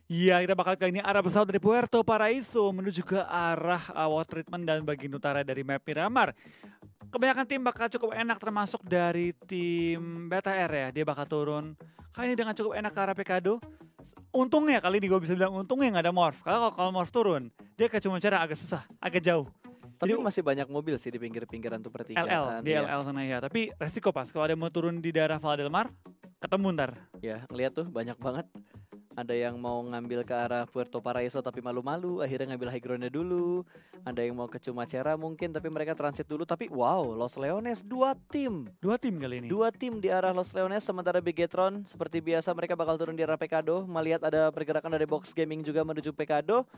Iya, kita bakal kali ini arah pesawat dari Puerto Paraiso menuju ke arah water treatment dan bagian utara dari map Miramar. Kebanyakan tim bakal cukup enak termasuk dari tim BTR ya. Dia bakal turun kali ini dengan cukup enak ke arah Pekado. Untungnya kali ini gue bisa bilang untungnya nggak ada Morph. Kalau Morph turun, dia kayak cuma cara agak susah, agak jauh. Tapi Jadi masih banyak mobil sih di pinggir-pinggiran tuh LL, pertigaan. di Iya. LL sana ya. Tapi resiko pas, kalau ada yang mau turun di daerah Valdelmar, ketemu ntar. Ya, ngeliat tuh banyak banget. Ada yang mau ngambil ke arah Puerto Paraiso tapi malu-malu, akhirnya ngambil high ground-nya dulu. Ada yang mau ke Cumacera mungkin tapi mereka transit dulu. Tapi wow, Los Leones 2 tim. 2 tim kali ini. 2 tim di arah Los Leones, sementara Bigetron seperti biasa mereka bakal turun di arah Pekado. Melihat ada pergerakan dari Box Gaming juga menuju Pekado.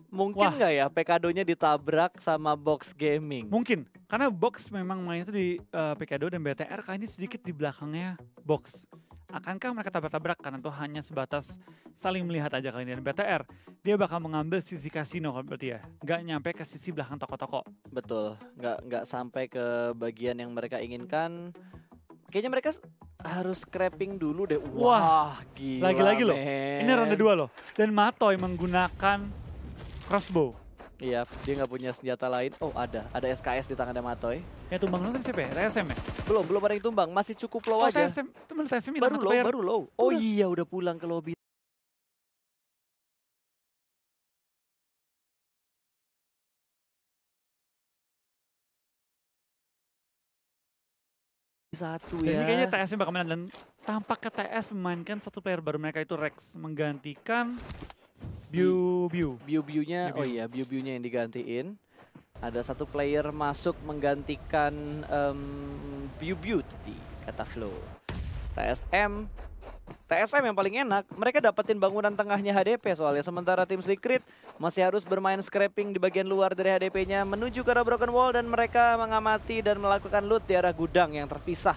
Mungkin Wah. nggak ya Pekadonya ditabrak sama Box Gaming? Mungkin, karena Box memang main itu di Pekado dan BTR kali ini sedikit di belakangnya Box. Akankah mereka tabrak-tabrak karena itu hanya sebatas saling melihat aja kali ini. Dan BTR, dia bakal mengambil sisi kasino kalau berarti ya. Nggak nyampe ke sisi belakang toko-toko. Betul, nggak sampai ke bagian yang mereka inginkan. Kayaknya mereka harus scrapping dulu deh. Wah, gila Lagi-lagi loh, men. ini ronde 2 loh. Dan Matoy menggunakan crossbow. Iya, dia nggak punya senjata lain. Oh ada SKS di tangannya Matoy. Ya tumbang dulu kan siapa ya? TSM ya? Belum ada yang tumbang, masih cukup low Oh aja. TSM, itu bener TSM hilang Baru atau low, player? baru low. Oh iya udah pulang ke lobby. Satu Dan ya. ini kayaknya TSM bakal menang dan tampak ke TS memainkan satu player baru mereka itu Rex menggantikan Biu. Biu-biunya, Biu-biu. oh iya biu-biunya yang digantiin. Ada satu player masuk menggantikan Biu-biu tadi, kata Flo. TSM yang paling enak, mereka dapetin bangunan tengahnya HDP soalnya. Sementara tim Secret masih harus bermain scrapping di bagian luar dari HDP-nya menuju ke arah Broken Wall dan mereka mengamati dan melakukan loot di arah gudang yang terpisah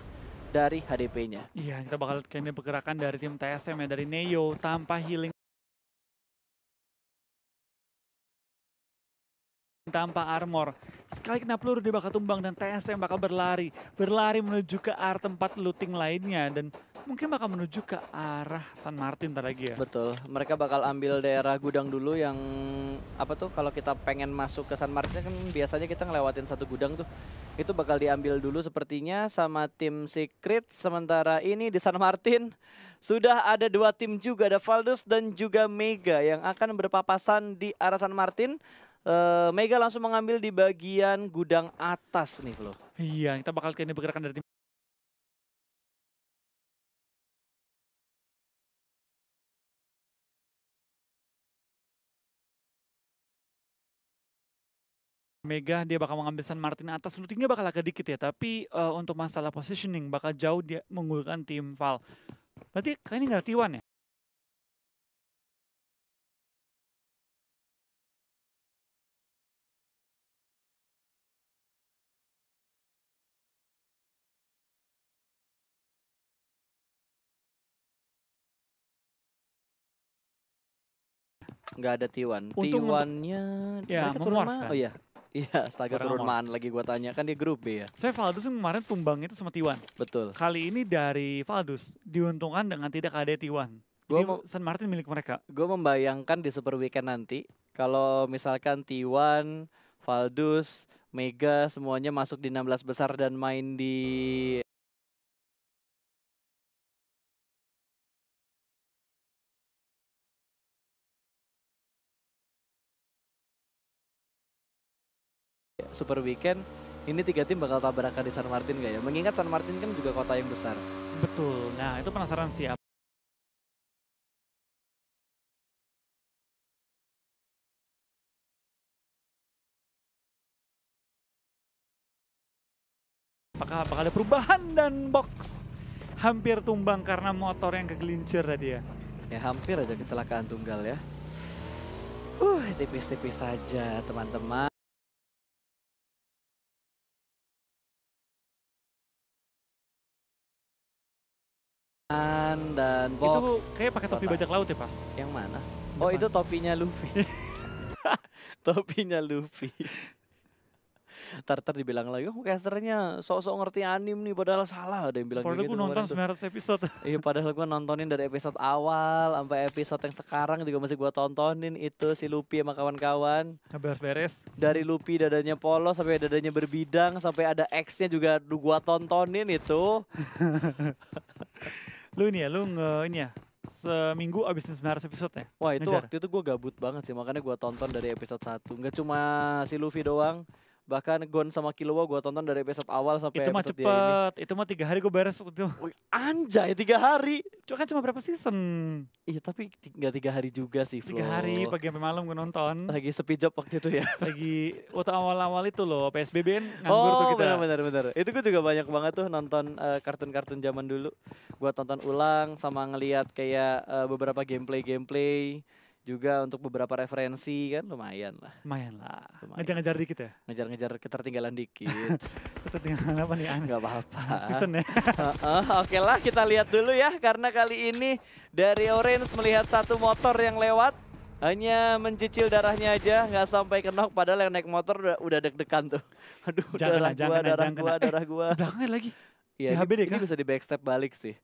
dari HDP-nya. Iya, kita bakal kayaknya pergerakan dari tim TSM ya, dari Neo tanpa healing, tanpa armor. Sekali kena peluru dia bakal tumbang dan TSM bakal berlari menuju ke arah tempat looting lainnya dan mungkin bakal menuju ke arah San Martin ntar lagi ya. Betul, mereka bakal ambil daerah gudang dulu yang apa tuh kalau kita pengen masuk ke San Martin kan biasanya kita ngelewatin satu gudang tuh. Itu bakal diambil dulu sepertinya sama tim Secret. Sementara ini di San Martin sudah ada 2 tim juga, ada Valdus dan juga Mega yang akan berpapasan di arah San Martin. Mega langsung mengambil di bagian gudang atas nih Flo. Iya, kita bakal kayaknya pergerakan dari tim. Mega dia bakal mengambil San Martin atas, lootingnya bakal agak dikit ya, tapi untuk masalah positioning bakal jauh dia mengunggulkan tim Val. Berarti kayaknya nggak ada T1 ya? Nggak ada T1. Untung T1-nya ya, mereka turun memorph mana? kan? Oh iya. Iya, astaga Barang turun amor. mana lagi gua tanya kan dia grup B ya. Saya Valdus kan kemarin tumbang itu sama T1. Betul. Kali ini dari Valdus diuntungkan dengan tidak ada T1. Jadi San Martin milik mereka. Gue membayangkan di Super Weekend nanti kalau misalkan T1, Valdus, Mega semuanya masuk di 16 besar dan main di Super Weekend. Ini 3 tim bakal tabrakan di San Martin gak ya? Mengingat San Martin kan juga kota yang besar. Betul. Nah itu penasaran sih. Apakah bakal ada perubahan dan Box hampir tumbang karena motor yang kegelincir tadi ya. Ya hampir aja kecelakaan tunggal ya. Tipis-tipis saja teman-teman. Dan Box. Itu kayak pakai topi bajak laut ya pas. Yang mana? Oh itu topinya Luffy. Topinya Luffy. Ntar dibilang lagi, oh casternya sok-sok ngerti anim nih padahal salah, ada yang bilang Padahal kayak gue gitu nonton kemarin tuh. 900 episode. Iya padahal gue nontonin dari episode awal sampai episode yang sekarang juga masih gue tontonin itu si Luffy sama kawan-kawan. Nggak beres-beres. Dari Luffy dadanya polos sampai dadanya berbidang sampai ada X-nya juga gua tontonin itu. Lu ini ya, lu ini ya, seminggu abisin 900 episode ya? Wah itu Ngejar. waktu itu gue gabut banget sih, makanya gua tonton dari episode 1. Nggak cuma si Luffy doang, bahkan Gon sama Killua gua tonton dari episode awal sampai Itu mah episode dia ini. cepet, itu mah 3 hari gue beres waktu itu. Wih, anjay 3 hari. Cuma kan cuma berapa season? Iya tapi nggak 3 hari juga sih 3 hari, Flo. pagi sampai malam gue nonton. Lagi sepi job waktu itu ya. Lagi waktu awal-awal itu loh, PSBB kan nganggur tuh Oh kita. benar. Itu gue juga banyak banget tuh nonton kartun-kartun zaman dulu. Gua tonton ulang sama ngeliat kayak beberapa gameplay juga untuk beberapa referensi kan lumayan lah. Lumayan lah. Lumayan. Ngejar-ngejar dikit ya. Ngejar-ngejar ketertinggalan dikit. Ketertinggalan apa nih aneh? Nggak apa-apa. Season ya. Oke lah kita lihat dulu ya karena kali ini dari Orange melihat satu motor yang lewat. Hanya mencicil darahnya aja, nggak sampai kenok. Padahal yang naik motor udah deg-degan tuh. Aduh, Jangan darah gua. Belakangnya lagi. Iya, Di HBD ini kah? bisa di backstep balik sih.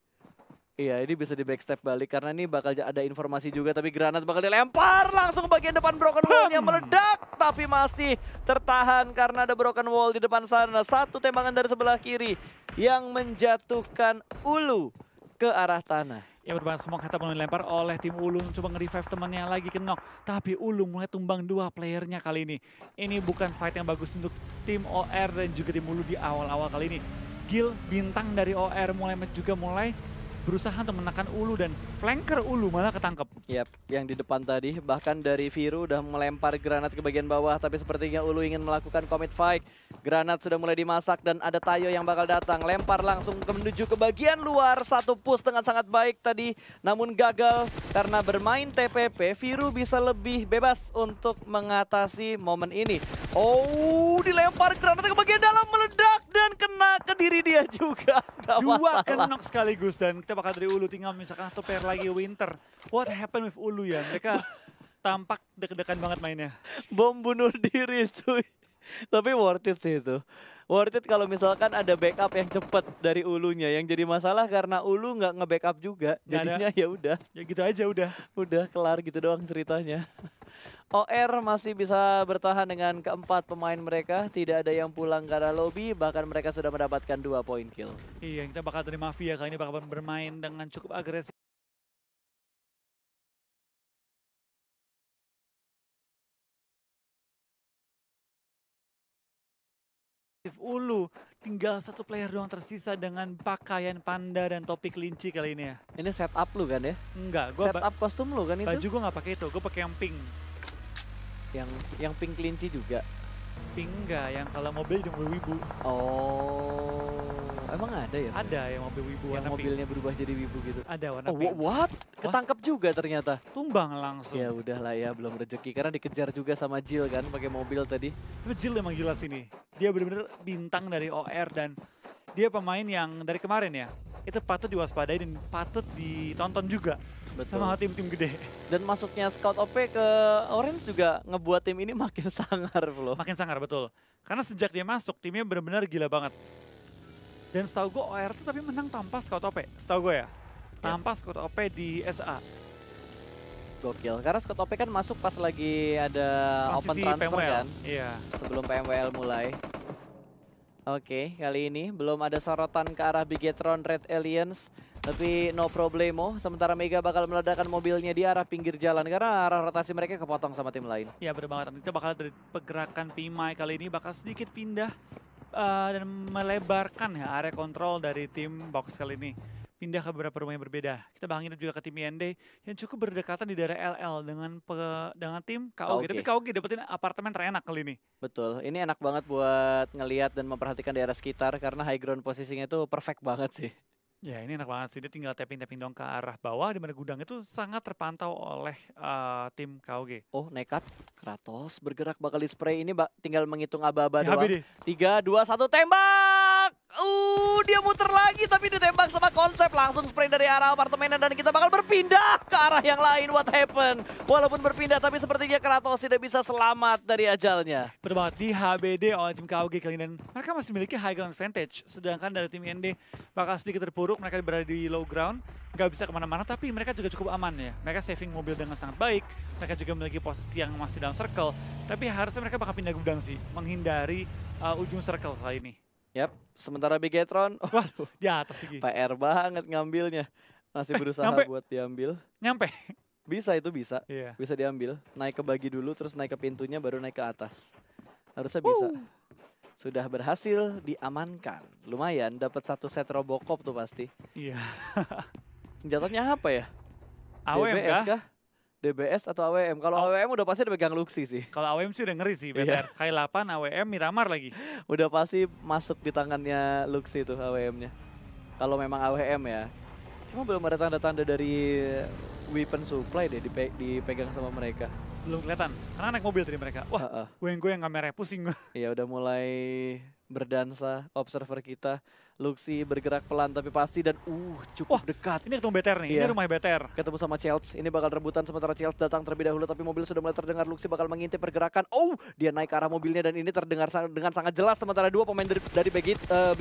Iya, ini bisa di backstep balik karena ini bakal ada informasi juga, tapi granat bakal dilempar langsung ke bagian depan broken wall-nya meledak, tapi masih tertahan karena ada broken wall di depan sana. Satu tembakan dari sebelah kiri yang menjatuhkan Ulu ke arah tanah. Ya berbagai smoke kata mulai dilempar oleh tim Ulung, coba nge-revive temannya yang lagi kenok. Tapi Ulung mulai tumbang 2 playernya kali ini. Ini bukan fight yang bagus untuk tim OR dan juga tim Ulu di awal-awal kali ini. Gil bintang dari OR mulai berusaha untuk menekan Ulu dan flanker Ulu malah ketangkep. Yap, yang di depan tadi bahkan dari Viru udah melempar granat ke bagian bawah, tapi sepertinya Ulu ingin melakukan commit fight. Granat sudah mulai dimasak dan ada Tayo yang bakal datang, lempar langsung menuju ke bagian luar. Satu push dengan sangat baik tadi, namun gagal karena bermain TPP. Viru bisa lebih bebas untuk mengatasi momen ini. Oh, dilempar granat ke bagian dalam, meledak dan kena ke diri dia juga. Gak 2 masalah. kenok sekaligus dan kita bakal dari Ulu tinggal misalkan satu pair lagi Winter. What happened with Ulu ya? Mereka tampak deg-degan banget mainnya. Bom bunuh diri cuy. Tapi worth it sih itu. Worth it kalau misalkan ada backup yang cepet dari Ulunya. Yang jadi masalah karena Ulu nggak nge-backup juga. Nggak ada. Jadinya ya udah, Ya gitu aja udah. udah kelar gitu doang ceritanya. OR masih bisa bertahan dengan keempat pemain mereka. Tidak ada yang pulang ke arah lobby. Bahkan mereka sudah mendapatkan 2 poin kill. Iya, kita bakal dari Mafia kali ini bakal bermain dengan cukup agresif. Ulu tinggal satu player doang tersisa dengan pakaian panda dan topi kelinci kali ini ya. Ini setup lu kan ya? Enggak, gua Setup kostum lu kan itu? baju gua nggak pakai itu, gua pakai yang pink. Yang pink kelinci juga. Pink enggak, yang kalau mobil jadi mobil wibu. Oh, emang ada ya? Ada yang mobil wibu Yang warna pink. mobilnya berubah jadi wibu gitu. Ada warna Oh, pink. what? Ketangkep juga ternyata. Tumbang langsung. Ya udahlah ya, belum rezeki karena dikejar juga sama Jill kan pakai mobil tadi. Tapi Jill emang gila sini. Dia bener-bener bintang dari OR dan dia pemain yang dari kemarin ya. Itu patut diwaspadai dan patut ditonton juga Betul. sama tim-tim gede. Dan masuknya Scout OP ke Orange juga ngebuat tim ini makin sangar loh. Makin sangar betul. Karena sejak dia masuk timnya benar-benar gila banget. Dan setahu gue OR tuh tapi menang tanpa Scout OP. Setahu gue ya. Tanpa Scout OP di SA. Gokil. Karena Scout OP kan masuk pas lagi ada open Transisi transfer PMWL. kan. Iya. Sebelum PMWL mulai. Oke, kali ini belum ada sorotan ke arah Bigetron Red Aliens. Tapi no problemo, sementara Mega bakal meledakkan mobilnya di arah pinggir jalan. Karena arah rotasi mereka kepotong sama tim lain. Ya bener banget. Kita bakal dari pergerakan Pimai kali ini bakal sedikit pindah dan melebarkan ya area kontrol dari tim box kali ini. Pindah ke beberapa rumah yang berbeda. Kita bakal nginep juga ke tim IND yang cukup berdekatan di daerah LL dengan tim KOG. Tapi KOG dapetin apartemen terenak kali ini. Betul, ini enak banget buat ngelihat dan memperhatikan daerah sekitar karena high ground posisinya itu perfect banget sih. Ya ini enak banget sih, dia tinggal tapping-tapping dong ke arah bawah di mana gudang itu sangat terpantau oleh tim KOG. Oh nekat, Kratos bergerak bakal di spray ini tinggal menghitung aba-aba Ya, doang. HBD. 3, 2, 1 tembak! Dia muter lagi tapi ditembak sama konsep. Langsung spray dari arah apartemen dan kita bakal berpindah ke arah yang lain. What happened? Walaupun berpindah tapi sepertinya Kratos tidak bisa selamat dari ajalnya. Betul banget, di HBD oleh tim KOG kali ini. Dan mereka masih memiliki high ground advantage. Sedangkan dari tim IND bakal sedikit terpuruk, mereka berada di low ground. Nggak bisa kemana-mana, tapi mereka juga cukup aman ya. Mereka saving mobil dengan sangat baik. Mereka juga memiliki posisi yang masih dalam circle. Tapi harusnya mereka bakal pindah gudang sih, menghindari ujung circle kali ini. Yap, sementara Bigetron, waduh, Di atas lagi. PR banget ngambilnya. Masih berusaha nyampe. buat diambil. Nyampe. Bisa itu bisa. Iya. Bisa diambil. Naik ke bagi dulu terus naik ke pintunya baru naik ke atas. Harusnya bisa. Sudah berhasil diamankan. Lumayan dapat 1 set Robocop tuh pasti. Iya. Senjatanya apa ya? AWM DBS kah? kah? DBS atau AWM? Kalau AWM udah pasti dipegang Luxi sih. Kalau AWM sih udah ngeri sih, Iya. BTR. Kai 8, AWM, Miramar lagi. Udah pasti masuk di tangannya Luxi tuh AWM-nya. Kalau memang AWM ya. Cuma belum ada tanda-tanda dari weapon supply deh dipegang sama mereka. Belum kelihatan, karena naik mobil tadi mereka. Wah, gue yang kameranya pusing. Iya udah mulai berdansa observer kita. Luxi bergerak pelan tapi pasti dan cukup dekat. Ini ketemu BTR nih, Iya. ini rumah BTR. Ketemu sama Chelsea, ini bakal rebutan sementara Chelsea datang terlebih dahulu tapi mobil sudah mulai terdengar. Luxi bakal mengintip pergerakan. Dia naik ke arah mobilnya dan ini terdengar dengan sangat jelas sementara 2 pemain dari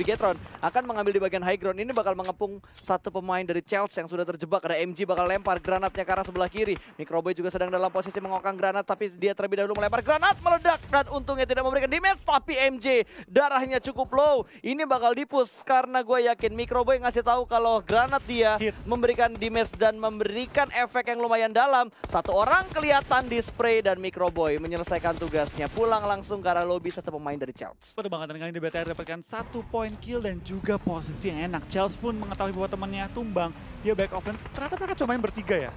Bigetron akan mengambil di bagian high ground. Ini bakal mengepung 1 pemain dari Chelsea yang sudah terjebak. Ada MG bakal lempar granatnya ke arah sebelah kiri. Microboy juga sedang dalam posisi mengokang granat tapi dia terlebih dahulu melempar granat meledak dan untungnya tidak memberikan damage tapi MJ darahnya cukup low. Ini bakal dipus karena gue yakin Microboy ngasih tahu kalau granat dia memberikan damage dan memberikan efek yang lumayan dalam. 1 orang kelihatan di spray dan Microboy menyelesaikan tugasnya. Pulang langsung ke arah lobby 1 pemain dari Chelsea. Betul banget, dan kali ini BTR dapatkan 1 point kill dan juga posisi yang enak. Chelsea pun mengetahui bahwa temannya tumbang. Dia back offline, ternyata mereka cuma main bertiga ya.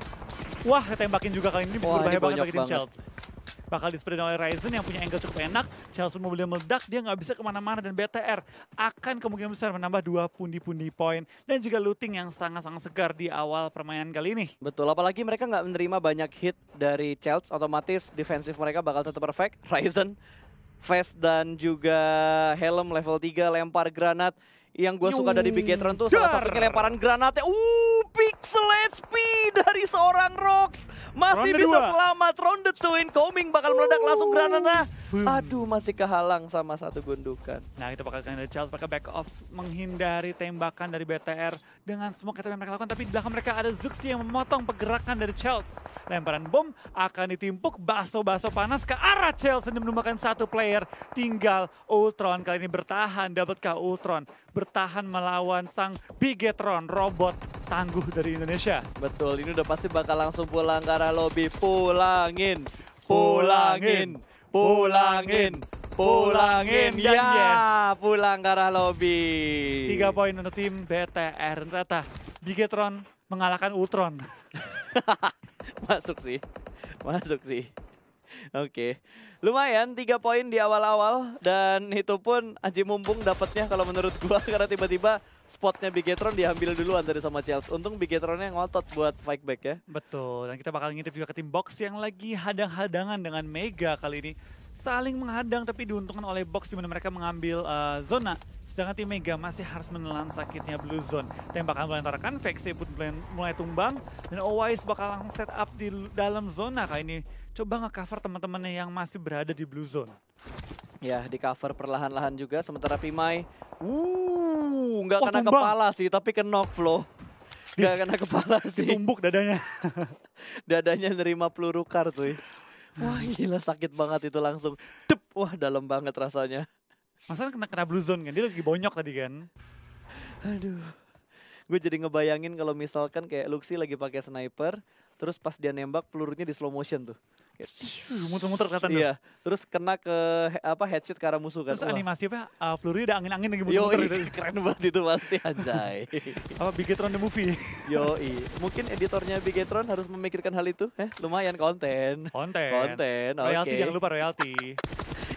Wah, ditembakin juga kali ini, bisa berbahaya banget bagi tim Chelsea. Bakal di-spray oleh Ryzen yang punya angle cukup enak. Chelsea mobilnya meledak, dia nggak bisa kemana-mana. Dan BTR akan kemungkinan besar menambah 2 pundi-pundi poin. Dan juga looting yang sangat-sangat segar di awal permainan kali ini. Betul, apalagi mereka nggak menerima banyak hit dari Chelsea. Otomatis defensif mereka bakal tetap perfect. Ryzen, Vest dan juga Helm level 3 lempar granat. Yang gue suka dari Bigetron tuh salah satunya lemparan granatnya. Pixel HP dari seorang Rox. Masih Ronde bisa 2. selamat. Ronde 2 incoming bakal meledak langsung granatnya. Aduh, masih kehalang sama 1 gundukan. Nah, itu bakal dari Chelsea, mereka back off menghindari tembakan dari BTR dengan semua yang mereka lakukan. Tapi di belakang mereka ada Zuxi yang memotong pergerakan dari Chelsea. Lemparan bom akan ditimpuk, baso-baso panas ke arah Chelsea dan menumbangkan 1 player. Tinggal Ultron kali ini bertahan, dapatkah Ultron bertahan melawan sang Bigetron, robot tangguh dari Indonesia. Betul, ini udah pasti bakal langsung pulang ke arah lobby. Pulangin. Ya, pulang ke arah lobby. 3 poin untuk tim BTR. Ternyata Bigetron mengalahkan Ultron. Masuk sih. Oke. Lumayan 3 poin di awal-awal dan itu pun Aji mumpung dapatnya kalau menurut gua karena tiba-tiba spotnya Bigetron diambil duluan dari sama Chelsea. Untung Bigetronnya ngotot buat fight back ya. Betul, dan kita bakal ngintip juga ke tim Box yang lagi hadang-hadangan dengan Mega kali ini. Saling menghadang tapi diuntungkan oleh Box di mana mereka mengambil zona. Sedangkan tim Mega masih harus menelan sakitnya Blue Zone. Tembakan melantarkan, Vexy pun mulai tumbang. Dan Owais bakal langsung set up di dalam zona kali ini. Coba nge-cover teman-temannya yang masih berada di Blue Zone. Ya, di cover perlahan-lahan juga. Sementara Pimai, nggak kena tumbang. kepala sih, tapi ke knock flow. Nggak kena kepala sih. Ditumbuk dadanya. Dadanya nerima peluru kar tuh. Wah gila sakit banget itu langsung. Dep, wah dalam banget rasanya. Masa kena Blue Zone kan, dia lagi bonyok tadi kan. Aduh. Gue jadi ngebayangin kalau misalkan kayak Luxi lagi pakai sniper, terus pas dia nembak pelurunya di slow motion tuh. Muter-muter kelihatan. Iya, terus kena ke headshot ke arah musuh kan. Terus animasi pelurunya ada angin-angin lagi muter-muter gitu. Keren banget itu pasti anjay. Bigetron the movie. Yoi, mungkin editornya Bigetron harus memikirkan hal itu. Lumayan konten. Konten, Royalty, oke. jangan lupa royalty.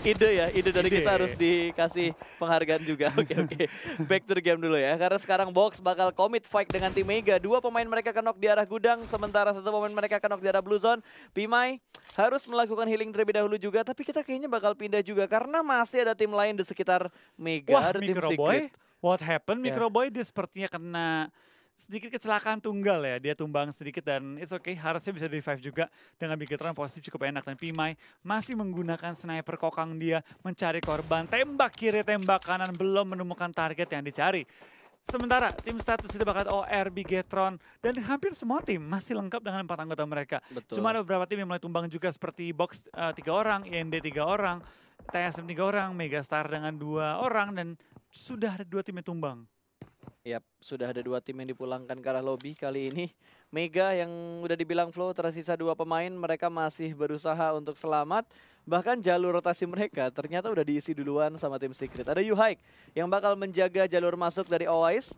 Ide dari kita harus dikasih penghargaan juga. Oke. Back to the game dulu ya. Karena sekarang Box bakal commit fight dengan tim Mega. 2 pemain mereka knock di arah gudang, sementara 1 pemain mereka knock di arah Blue Zone. Pimai harus melakukan healing terlebih dahulu juga, tapi kita kayaknya bakal pindah juga karena masih ada tim lain di sekitar Mega. Wah, Ada tim Microboy Secret. what happened? Ya. Microboy dia sepertinya kena sedikit kecelakaan tunggal ya. Dia tumbang sedikit dan it's okay. Harusnya bisa di revive juga dengan Bigetron posisi cukup enak. Dan Pimai masih menggunakan sniper kokang dia mencari korban. Tembak kiri, tembak kanan, belum menemukan target yang dicari. Sementara tim status sudah bakat OR, Bigetron, dan hampir semua tim masih lengkap dengan 4 anggota mereka. Betul. Cuma ada beberapa tim yang mulai tumbang juga seperti Box 3 orang, IND 3 orang, TSM 3 orang, Megastar dengan 2 orang, dan sudah ada 2 tim yang tumbang. Yap, sudah ada 2 tim yang dipulangkan ke arah lobby kali ini. Mega yang udah dibilang flow tersisa 2 pemain, mereka masih berusaha untuk selamat. Bahkan jalur rotasi mereka ternyata udah diisi duluan sama tim Secret. Ada Yuhaik yang bakal menjaga jalur masuk dari Oais.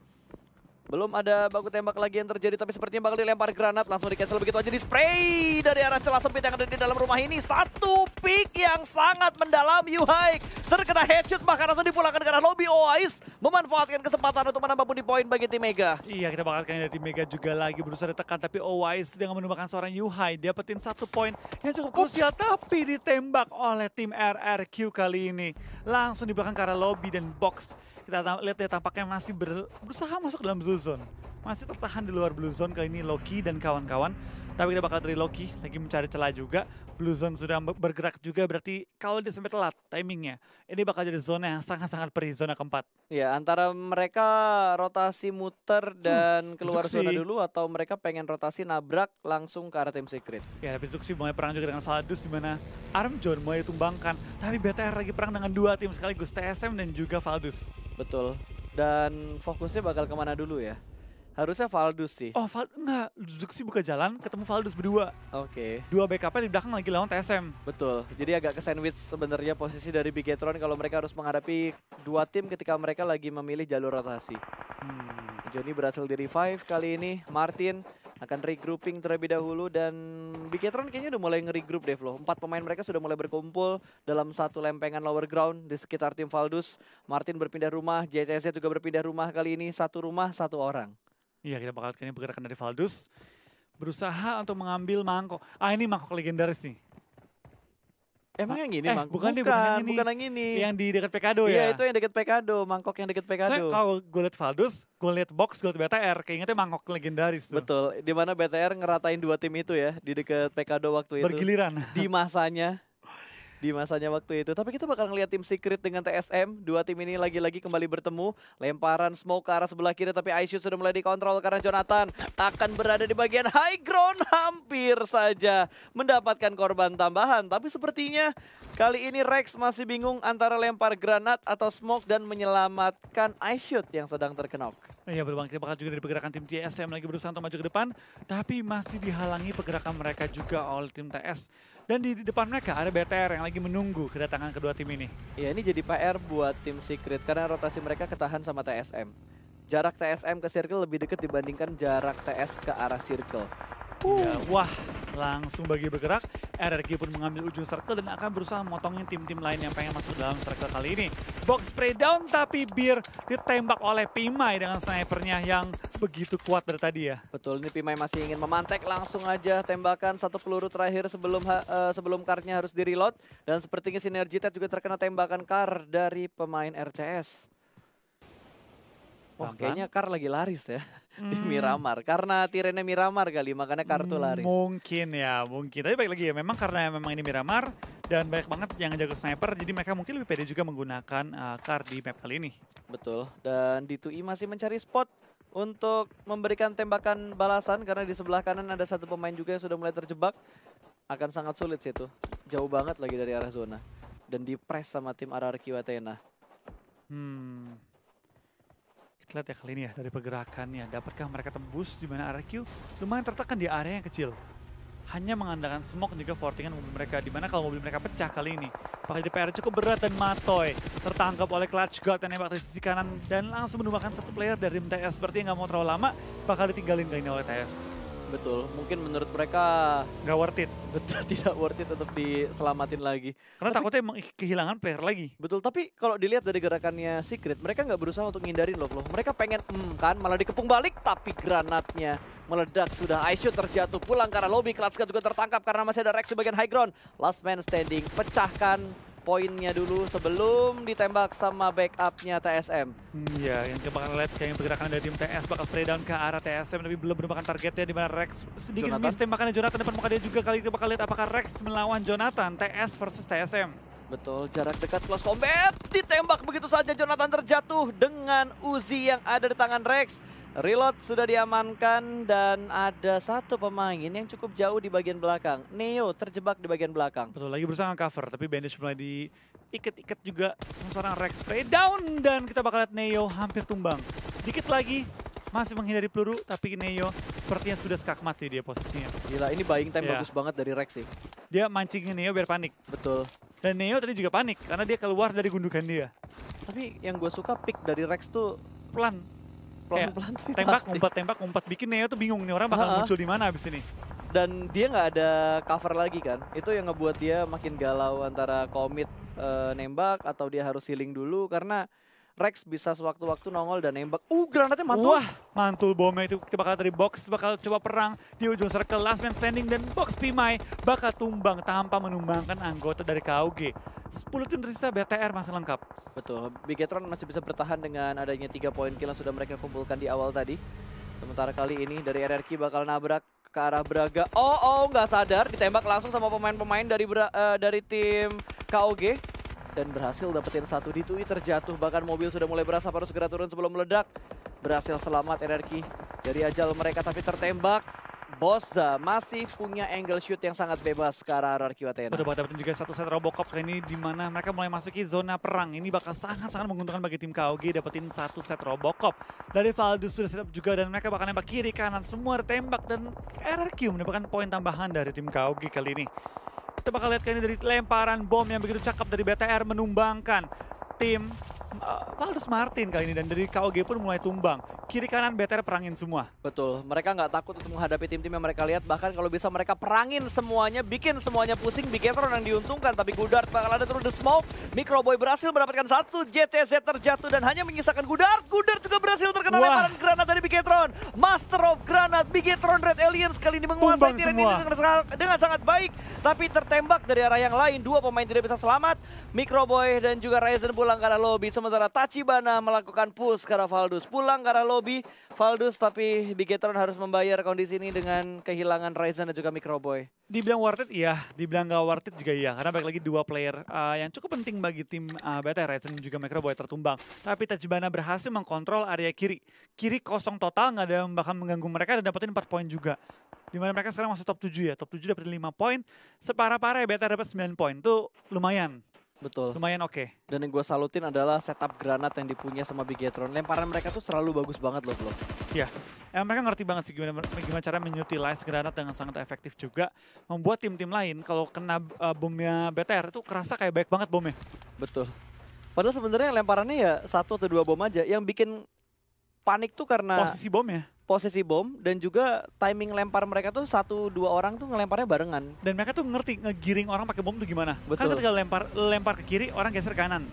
Belum ada baku tembak lagi yang terjadi, tapi sepertinya bakal dilempar granat. Langsung di cancel begitu aja, di spray dari arah celah sempit yang ada di dalam rumah ini. Satu pick yang sangat mendalam. Yuhaik terkena headshot, bahkan langsung dipulangkan ke arah lobby. Oais memanfaatkan kesempatan untuk menambah pundi poin bagi tim Mega. Iya, kita bakal kayaknya dari Mega juga lagi berusaha ditekan, tapi Owais dengan menemukan seorang Yuhai dapetin 1 poin yang cukup krusial, tapi ditembak oleh tim RRQ kali ini. Langsung di belakang ke arah lobby dan box. Kita lihat ya, tampaknya masih berusaha masuk dalam blue zone. Masih tertahan di luar blue zone kali ini Loki dan kawan-kawan. Tapi kita bakal dari Loki lagi mencari celah juga. Blue zone sudah bergerak juga, berarti kalau dia sampai telat timingnya, ini bakal jadi zona yang sangat-sangat perih, zona keempat. Ya, antara mereka rotasi muter dan keluar Zuxi. zona dulu, atau mereka pengen rotasi nabrak langsung ke arah tim Secret. Ya, tapi Zuxi mulai perang juga dengan Valdus, di mana Armjon mulai ditumbangkan. Tapi BTR lagi perang dengan 2 tim sekaligus, TSM dan juga Valdus. Betul. Dan fokusnya bakal kemana dulu ya? Harusnya Valdus sih. Oh, enggak. Zuxi buka jalan, ketemu Valdus berdua. Oke. 2 backupnya di belakang lagi lawan TSM. Betul. Jadi agak ke sandwich sebenarnya posisi dari Bigetron kalau mereka harus menghadapi 2 tim ketika mereka lagi memilih jalur rotasi. Johnny berhasil di revive kali ini. Martin akan regrouping terlebih dahulu dan Bigetron kayaknya udah mulai nge-regroup deh loh. 4 pemain mereka sudah mulai berkumpul dalam satu lempengan lower ground di sekitar tim Valdus. Martin berpindah rumah, JTC juga berpindah rumah kali ini. 1 rumah, 1 orang. Iya, kita bakal kayaknya bergerakan dari Valdus. Berusaha untuk mengambil mangkok. Ini mangkok legendaris nih. Emang yang ini mangkok? Bukan yang ini. Bukan yang ini. Yang di dekat Pekado ya? Iya, itu yang dekat Pekado, mangkok yang dekat Pekado. Soalnya kalau gue liat Valdus, gue liat Box, gue liat BTR, keingetnya mangkok legendaris tuh. Betul, di mana BTR ngeratain 2 tim itu ya, di dekat Pekado waktu itu. Bergiliran. Di masanya waktu itu. Tapi kita bakal ngeliat tim Secret dengan TSM. 2 tim ini lagi-lagi kembali bertemu. Lemparan smoke ke arah sebelah kiri, tapi iShoot sudah mulai dikontrol karena Jonathan akan berada di bagian high ground. Hampir saja mendapatkan korban tambahan. Tapi sepertinya kali ini Rex masih bingung antara lempar granat atau smoke dan menyelamatkan iShoot yang sedang terkenok. Iya, berbang, kita bakal juga dari pergerakan tim TSM lagi berusaha untuk maju ke depan, tapi masih dihalangi pergerakan mereka juga oleh tim TS. Dan di depan mereka ada BTR yang lagi menunggu kedatangan kedua tim ini. Ya, ini jadi PR buat tim Secret karena rotasi mereka ketahan sama TSM. Jarak TSM ke circle lebih dekat dibandingkan jarak TS ke arah circle. Ya, wah, langsung bagi bergerak. RRQ pun mengambil ujung circle dan akan berusaha memotongin tim-tim lain yang pengen masuk dalam circle kali ini. Box spray down, tapi Bir ditembak oleh Pimai dengan snipernya yang begitu kuat dari tadi ya. Betul, ini Pimai masih ingin memantek, langsung aja tembakan 1 peluru terakhir sebelum cardnya harus di reload. Dan sepertinya Synergy Tet juga terkena tembakan card dari pemain RCS. Wah, kayaknya Kar lagi laris ya di Miramar. Karena tirennya Miramar kali, makanya Kar tuh laris. Mungkin ya, mungkin. Tapi baik lagi ya, memang karena memang ini Miramar dan banyak banget yang jago sniper, jadi mereka mungkin lebih pede juga menggunakan Kar di map kali ini. Betul, dan D2E masih mencari spot untuk memberikan tembakan balasan karena di sebelah kanan ada 1 pemain juga yang sudah mulai terjebak. Akan sangat sulit sih itu, jauh banget lagi dari arah zona. Dan di press sama tim RRQ Athena. Kita lihat ya kali ini ya dari pergerakannya, dapatkah mereka tembus di mana RRQ lumayan tertekan di area yang kecil. Hanya mengandalkan smoke dan juga fortingan mobil mereka, di mana kalau mobil mereka pecah kali ini. Pakai DPR cukup berat dan Matoy tertangkap oleh Clutch God yang nembak dari sisi kanan dan langsung menumbangkan 1 player dari tim TS. Sepertinya nggak mau terlalu lama, bakal ditinggalin kali ini oleh TS. Betul, mungkin menurut mereka nggak worth it. Betul, tidak worth it untuk diselamatin lagi. Karena takutnya emang kehilangan player lagi. Betul, tapi kalau dilihat dari gerakannya Secret, mereka nggak berusaha untuk ngindarin loh. Mereka pengen kan malah dikepung balik, tapi granatnya meledak sudah. iShoot terjatuh pulang karena lobby. Clutch juga tertangkap karena masih ada Rex di bagian high ground. Last man standing, pecahkan poinnya dulu sebelum ditembak sama backupnya TSM. Iya, yang kita bakal lihat kayaknya pergerakan dari tim TS bakal spray down ke arah TSM tapi belum menemukan targetnya di mana Rex sedikit Jonathan. miss tembakannya Jonathan depan muka dia juga. Kali kita bakal lihat apakah Rex melawan Jonathan TS versus TSM. Betul, jarak dekat close combat, ditembak begitu saja Jonathan terjatuh dengan Uzi yang ada di tangan Rex. Reload sudah diamankan dan ada satu pemain yang cukup jauh di bagian belakang. Neo terjebak di bagian belakang. Betul, lagi berusaha cover tapi bandage mulai diikat-ikat juga sama seorang Rex. Spray down dan kita bakal lihat Neo hampir tumbang. Sedikit lagi masih menghindari peluru tapi Neo sepertinya sudah skakmat sih dia posisinya. Gila, ini buying time Iya. bagus banget dari Rex sih. Dia mancingin Neo biar panik. Betul. Dan Neo tadi juga panik karena dia keluar dari gundukan dia. Tapi yang gue suka pick dari Rex tuh Pelan. pelan-pelan tapi Tembak, umpat. Bikin Neo tuh bingung nih orang bakal Ha-ha. muncul di mana abis ini. Dan dia nggak ada cover lagi kan. Itu yang ngebuat dia makin galau antara komit nembak atau dia harus healing dulu karena Rex bisa sewaktu-waktu nongol dan nembak. Granatnya mantul. Wah, mantul bomnya itu kita bakal dari box, bakal coba perang di ujung circle, last man standing dan box Pimai bakal tumbang tanpa menumbangkan anggota dari KOG. 10 tim tersisa BTR masih lengkap. Betul, Bigetron masih bisa bertahan dengan adanya 3 poin kill yang sudah mereka kumpulkan di awal tadi. Sementara kali ini dari RRQ bakal nabrak ke arah Braga. Nggak sadar, ditembak langsung sama pemain-pemain dari tim KOG. Dan berhasil dapetin satu di Tui, terjatuh. Bahkan mobil sudah mulai berasap harus segera turun sebelum meledak. Berhasil selamat RRQ dari ajal mereka tapi tertembak. Boza masih punya angle shoot yang sangat bebas ke arah RRQ Athena. Udah bakal dapetin juga satu set Robocop kali ini di mana mereka mulai masuki zona perang. Ini bakal sangat-sangat menguntungkan bagi tim KOG dapetin satu set Robocop. Dari Valdus sudah setup juga dan mereka bakal nembak kiri kanan semua ditembak dan RRQ mendapatkan poin tambahan dari tim KOG kali ini. Kita bakal lihat kali ini dari lemparan bom yang begitu cakep dari BTR menumbangkan tim Valdus Martin kali ini dan dari KOG pun mulai tumbang. Kiri kanan BTR perangin semua. Betul, mereka nggak takut untuk menghadapi tim-tim yang mereka lihat. Bahkan kalau bisa mereka perangin semuanya, bikin semuanya pusing. Bigetron yang diuntungkan, tapi Gudard bakal ada terus the smoke. Microboy berhasil mendapatkan satu, JCZ terjatuh dan hanya menyisakan Gudard. Gudard juga berhasil terkena Wah. lemparan granat dari Bigetron. Master of Granat, Bigetron Red Aliens kali ini menguasai Tumbang tiran ini semua. dengan sangat baik. Tapi tertembak dari arah yang lain, dua pemain tidak bisa selamat. Microboy dan juga Ryzen pulang ke arah lobby. Sementara Tachibana melakukan push ke arah Valdus. Pulang ke arah lobby, Valdus tapi Bigetron harus membayar kondisi ini dengan kehilangan Ryzen dan juga Microboy. Dibilang worth it iya, dibilang gak worth it juga iya. Karena balik lagi dua player yang cukup penting bagi tim BTR, Ryzen dan juga Microboy tertumbang. Tapi Tachibana berhasil mengkontrol area kiri. Kiri kosong total, gak ada yang bakal mengganggu mereka dan dapetin 4 poin juga. Dimana mereka sekarang masih top 7 ya, top 7 dapetin 5 poin. Separah-parah BTR dapat 9 poin, itu lumayan. Betul. Lumayan oke. Dan yang gue salutin adalah setup granat yang dipunya sama Bigetron. Lemparan mereka tuh selalu bagus banget loh, Flo. Iya, mereka ngerti banget sih gimana cara menyutilize granat dengan sangat efektif juga. Membuat tim-tim lain kalau kena bomnya BTR itu kerasa kayak baik banget bomnya. Betul. Padahal sebenarnya lemparannya ya 1 atau 2 bom aja. Yang bikin panik tuh karena posisi bom dan juga timing lempar mereka tuh 1-2 orang tuh ngelemparnya barengan. Dan mereka tuh ngerti ngegiring orang pakai bom tuh gimana. Betul. Kan ketika lempar ke kiri, orang geser kanan.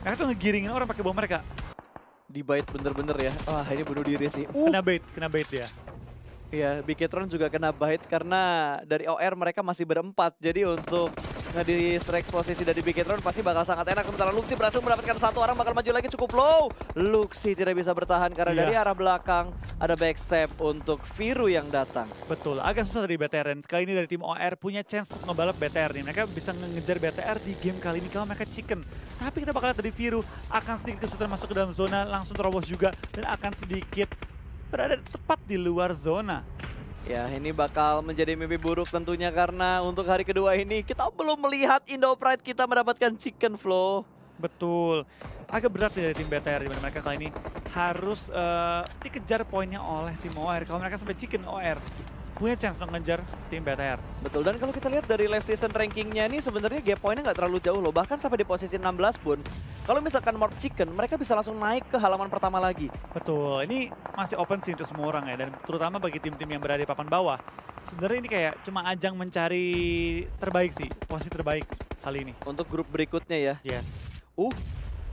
Mereka tuh ngegiringin orang pakai bom mereka. Di bait bener-bener ya. Wah, ini bunuh diri sih. Kena bait dia. Iya, Bigetron juga kena bait karena dari OR mereka masih berempat. Jadi untuk nge-distract posisi dari Bigetron pasti bakal sangat enak. Sementara Luxi berhasil mendapatkan satu orang, bakal maju lagi cukup low. Luxi tidak bisa bertahan karena dari arah belakang ada backstep untuk Viru yang datang. Betul, agak susah dari BTR. Dan sekali ini dari tim OR punya chance untuk ngebalap BTR nih. Mereka bisa ngejar BTR di game kali ini kalau mereka chicken. Tapi kita bakal lihat dari Viru akan sedikit kesulitan masuk ke dalam zona, langsung terobos juga. Dan akan sedikit berada tepat di luar zona. Ya, ini bakal menjadi mimpi buruk tentunya karena untuk hari kedua ini kita belum melihat Indo Pride kita mendapatkan chicken flow. Betul, agak berat dari tim BTR dimana mereka kali ini harus dikejar poinnya oleh tim OR. Kalau mereka sampai chicken OR punya chance untuk ngejar tim BTR. Betul, dan kalau kita lihat dari live season rankingnya ini sebenarnya gap poinnya nggak terlalu jauh loh. Bahkan sampai di posisi 16 pun, kalau misalkan Morph Chicken, mereka bisa langsung naik ke halaman pertama lagi. Betul, ini masih open sih untuk semua orang ya. Dan terutama bagi tim-tim yang berada di papan bawah. Sebenarnya ini kayak cuma ajang mencari terbaik sih, posisi terbaik kali ini. Untuk grup berikutnya ya. Yes.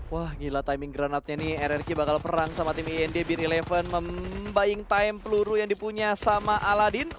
Wah, gila timing granatnya nih. RRQ bakal perang sama tim IND Beer 11, membaying time peluru yang dipunya sama Aladin.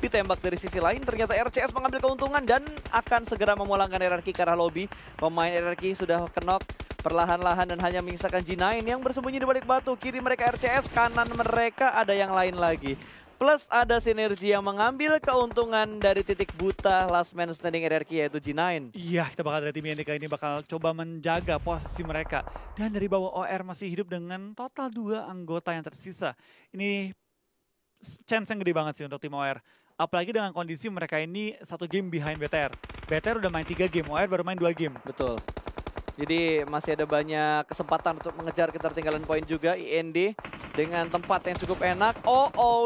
Ditembak dari sisi lain, ternyata RCS mengambil keuntungan dan akan segera memulangkan RRQ ke arah lobby. Pemain RRQ sudah kenok perlahan-lahan dan hanya menyisakan G9 yang bersembunyi di balik batu. Kiri mereka RCS, kanan mereka ada yang lain lagi. Plus ada sinergi yang mengambil keuntungan dari titik buta last man standing RRQ yaitu G9. Iya, kita bakal dari tim IND kali ini bakal coba menjaga posisi mereka. Dan dari bawah OR masih hidup dengan total 2 anggota yang tersisa. Ini chance yang gede banget sih untuk tim OR. Apalagi dengan kondisi mereka ini 1 game behind BTR. BTR udah main 3 game, OR baru main 2 game. Betul. Jadi masih ada banyak kesempatan untuk mengejar ketertinggalan poin juga IND dengan tempat yang cukup enak.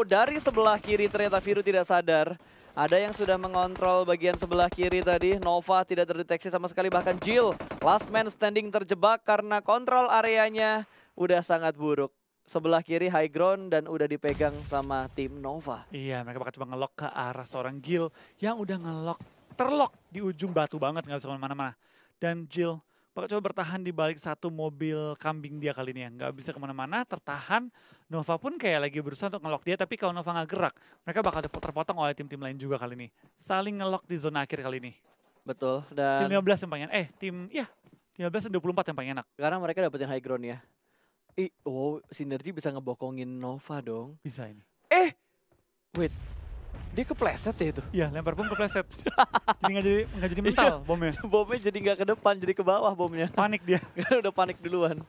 Dari sebelah kiri ternyata Viru tidak sadar. Ada yang sudah mengontrol bagian sebelah kiri tadi. Nova tidak terdeteksi sama sekali, bahkan Jill last man standing terjebak karena kontrol areanya udah sangat buruk. Sebelah kiri high ground dan udah dipegang sama tim Nova. Iya, mereka bakal coba ngelok ke arah seorang Jill yang udah terlock di ujung batu banget, nggak bisa kemana-mana. Dan Jill bakal coba bertahan di balik satu mobil kambing dia kali ini ya. Nggak bisa kemana-mana, tertahan. Nova pun kayak lagi berusaha untuk ngelok dia, tapi kalau Nova nggak gerak, mereka bakal terpotong oleh tim-tim lain juga kali ini. Saling ngelok di zona akhir kali ini. Betul, dan Tim 15 yang paling enak. Tim 15 dan 24 yang paling enak. karena mereka dapetin high ground ya. Sinergi bisa ngebokongin Nova dong. Bisa ini. Wait, dia kepleset ya itu? Iya, lempar bom kepleset. Jadi nggak jadi mental bomnya. Bomnya jadi nggak ke depan, jadi ke bawah bomnya. Panik dia. Karena udah panik duluan.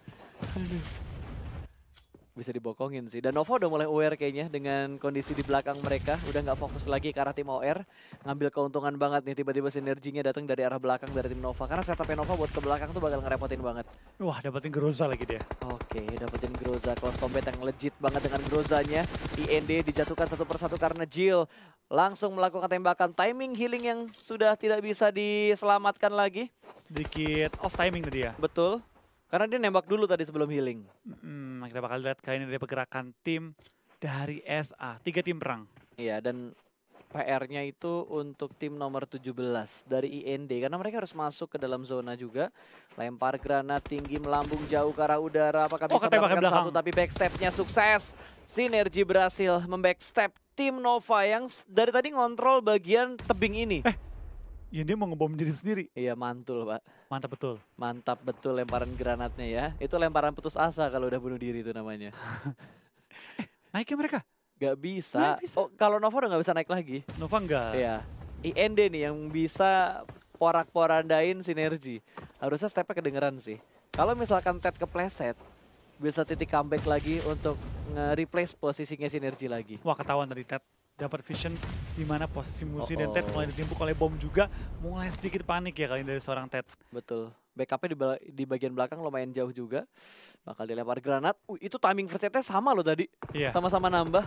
Bisa dibokongin sih. Dan Nova udah mulai aware kayaknya dengan kondisi di belakang mereka. Udah nggak fokus lagi ke arah tim OR. Ngambil keuntungan banget nih, tiba-tiba sinerginya datang dari arah belakang dari tim Nova. Karena setupnya Nova buat ke belakang tuh bakal ngerepotin banget. Wah, dapetin Groza lagi dia. Oke, dapetin Groza. Close combat yang legit banget dengan Grozanya. IND dijatuhkan satu persatu karena Jill langsung melakukan tembakan. Timing healing yang sudah tidak bisa diselamatkan lagi. Sedikit off timing tadi ya. Betul. Karena dia nembak dulu tadi sebelum healing. Kita bakal lihat kali ini dari pergerakan tim dari SA. 3 tim perang. Iya, dan PR-nya itu untuk tim nomor 17 dari IND. Karena mereka harus masuk ke dalam zona juga. Lempar granat tinggi melambung jauh ke arah udara. Apakah bisa mendapatkan satu, tapi backstep-nya sukses. Sinergi berhasil membackstep tim Nova yang dari tadi ngontrol bagian tebing ini. Ya dia mau ngebom diri sendiri. Iya, mantul Pak. Mantap betul. Mantap betul lemparan granatnya ya. Itu lemparan putus asa kalau udah bunuh diri itu namanya. Naiknya mereka? Gak bisa. Kalau Nova udah gak bisa naik lagi. Nova enggak. Iya. IND nih yang bisa porak-porandain sinergi. Harusnya stepnya kedengeran sih. Kalau misalkan Ted kepleset, bisa titik comeback lagi untuk nge-replace posisinya sinergi lagi. Wah, ketahuan dari Ted. Dapat vision di mana posisi musuh dan Ted mulai ditimpuk oleh bom juga. Mulai sedikit panik ya kali ini dari seorang Ted. Betul. Backupnya di bagian belakang lumayan jauh juga. Bakal dilempar granat. Itu timing first hit-nya sama loh tadi. Iya. Sama-sama nambah.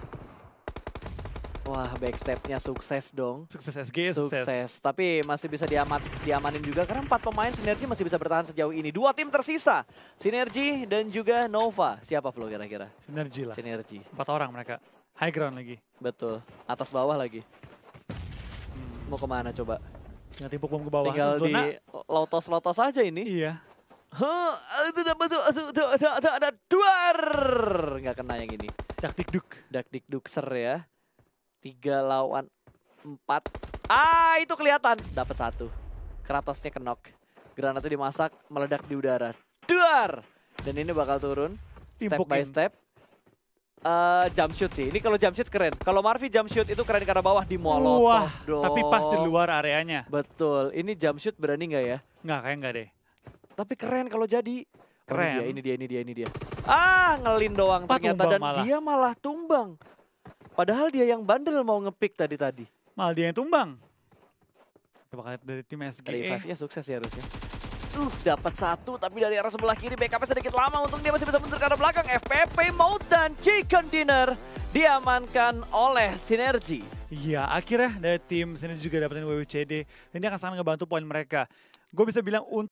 Wah, backstepnya sukses dong. Sukses SG, sukses. Tapi masih bisa diamanin juga karena 4 pemain sinergi masih bisa bertahan sejauh ini. 2 tim tersisa. Sinergi dan juga Nova. Siapa Flo kira-kira? Sinergi lah. Sinergi. 4 orang mereka. High ground lagi. Betul. Atas bawah lagi. Mau kemana coba? Tinggal timpuk bom ke bawah. Tinggal zona. di lotos-lotos aja ini. Iya. Itu dapat tuh. Ada duar. Nggak kena yang ini. Dakdikdukser ya. 3 lawan 4. Itu kelihatan. Dapat 1. Kratosnya kenok. Granatnya dimasak, meledak di udara. Duar. Dan ini bakal turun. Step by step. Jump shoot sih. Ini kalau jump shoot keren. Kalau Marvi jump shoot itu keren karena bawah di molotov. Wah, tapi pas di luar areanya. Betul. Ini jump shoot berani nggak ya? Nggak, kayak nggak deh. Tapi keren kalau jadi. Keren. Ini dia. Ngelin doang ternyata. Dan dia malah tumbang. Padahal dia yang bandel mau ngepick tadi. Malah dia yang tumbang. Coba lihat dari tim SG. Revive-nya sukses ya harusnya. Dapat 1 tapi dari arah sebelah kiri backupnya sedikit lama. Untung dia masih bisa mundur ke arah belakang. FPP Mode dan Chicken Dinner diamankan oleh Sinergi. Iya, akhirnya dari tim Sinergi juga dapetin WWCD. Dan dia akan sangat ngebantu poin mereka. Gue bisa bilang